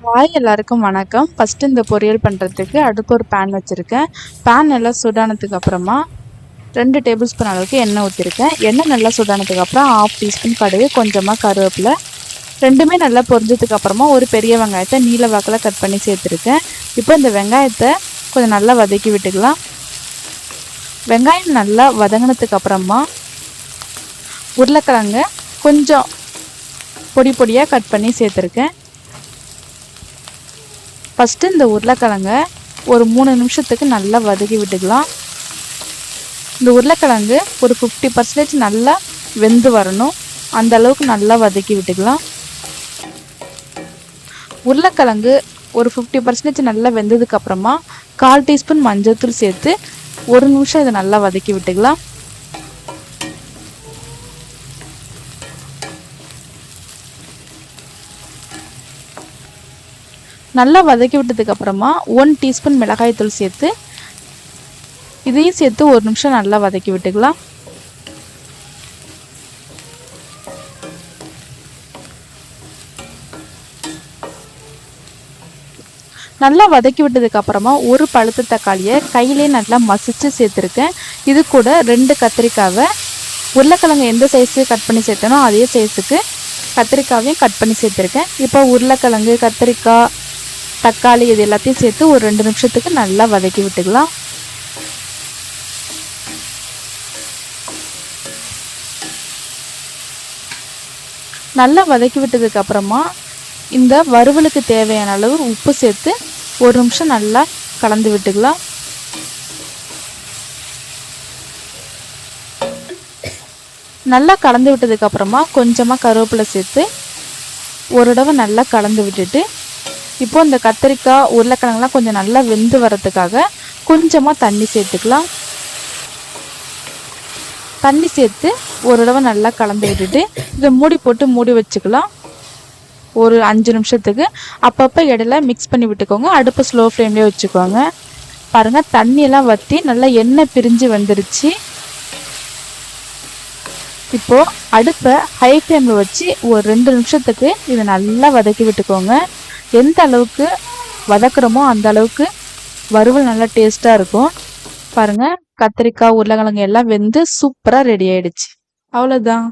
Hi எல்லாருக்கும் வணக்கம். First இந்த பொரியல் பண்ணுறதுக்கு அடுப்பு ஒரு பேன் வச்சுருக்கேன். பேன் நல்லா சூடானதுக்கு அப்புறமா 2 டேபிள் ஸ்பூன் அளவுக்கு எண்ணெய் ஊற்றிருக்கேன். எண்ணெய் நல்லா சூடானதுக்கு அப்புறம் 1/2 டீஸ்பூன் கடுகு, கொஞ்சமாக கருவேப்பிலை, ரெண்டுமே நல்லா பொரிஞ்சதுக்கு அப்புறமா ஒரு பெரிய வெங்காயத்தை நீல வாக்கில் கட் பண்ணி சேர்த்துருக்கேன். இப்போ இந்த வெங்காயத்தை கொஞ்சம் நல்லா வதக்கி விட்டுக்கலாம். வெங்காயம் நல்லா வதங்கினதுக்கு அப்புறமா உருளைக்கிழங்கு கொஞ்சம் பொடி பொடியாக கட் பண்ணி சேர்த்துருக்கேன். ஃபஸ்ட்டு இந்த உருளைக்கிழங்க ஒரு 3 நிமிஷத்துக்கு நல்லா வதக்கி விட்டுக்கலாம். இந்த உருளைக்கிழங்கு ஒரு 50% நல்லா வெந்து வரணும். அந்த அளவுக்கு நல்லா வதக்கி விட்டுக்கலாம். உருளைக்கிழங்கு ஒரு 50% நல்லா வெந்ததுக்கு அப்புறமா 1/4 டீஸ்பூன் மஞ்சள்தூள் சேர்த்து 1 நிமிஷம் இதை நல்லா வதக்கி விட்டுக்கலாம். நல்லா வதக்கி விட்டதுக்கு அப்புறமா 1 டீஸ்பூன் மிளகாய் தூள் சேர்த்து இதையும் சேர்த்து 1 நிமிஷம் நல்லா வதக்கி விட்டுக்கலாம். நல்லா வதக்கி விட்டதுக்கு அப்புறமா ஒரு பழுத்த தக்காளியை கையிலே நல்லா மசிச்சு சேர்த்துருக்கேன். இது கூட 2 கத்திரிக்காவை உருளைக்கிழங்கு எந்த சைஸு கட் பண்ணி சேர்த்தனோ அதே சைஸுக்கு கத்திரிக்காவையும் கட் பண்ணி சேர்த்துருக்கேன். இப்போ உருளைக்கிழங்கு, கத்திரிக்காய், தக்காளி இது எல்லாத்தையும் சேர்த்து ஒரு 2 நிமிஷத்துக்கு நல்லா வதக்கி விட்டுக்கலாம். நல்லா வதக்கி விட்டதுக்கு அப்புறமா இந்த வறுவலுக்கு தேவையான அளவு உப்பு சேர்த்து 1 நிமிஷம் நல்லா கலந்து விட்டுக்கலாம். நல்லா கலந்து விட்டதுக்கு அப்புறமா கொஞ்சமாக கருவேப்பிலை சேர்த்து ஒரு தடவை நல்லா கலந்து விட்டுட்டு இப்போ இந்த கத்திரிக்காய், உருளைக்கிழங்குலாம் கொஞ்சம் நல்லா வெந்து வரதுக்காக கொஞ்சமாக தண்ணி சேர்த்துக்கலாம். தண்ணி சேர்த்து ஒரு தடவை நல்லா கலந்து விட்டுட்டு இதை மூடி போட்டு மூடி வச்சுக்கலாம் ஒரு 5 நிமிஷத்துக்கு. அப்பப்போ இடையில மிக்ஸ் பண்ணி விட்டுக்கோங்க. அடுப்பு ஸ்லோ ஃப்ளேம்லேயே வச்சுக்கோங்க. பாருங்கள், தண்ணியெல்லாம் வற்றி நல்லா எண்ணெய் பிரிஞ்சு வந்துருச்சு. இப்போது அடுப்பை ஹை ஃப்ளேமில் வச்சு ஒரு 2 நிமிஷத்துக்கு இதை நல்லா வதக்கி விட்டுக்கோங்க. எந்த அளவுக்கு வதக்குறோமோ அந்த அளவுக்கு வறுவல் நல்லா டேஸ்ட்டாக இருக்கும். பாருங்கள், கத்திரிக்காய், உருளைக்கிழங்கு எல்லாம் வெந்து சூப்பராக ரெடி ஆயிடுச்சு. அவ்வளோதான்.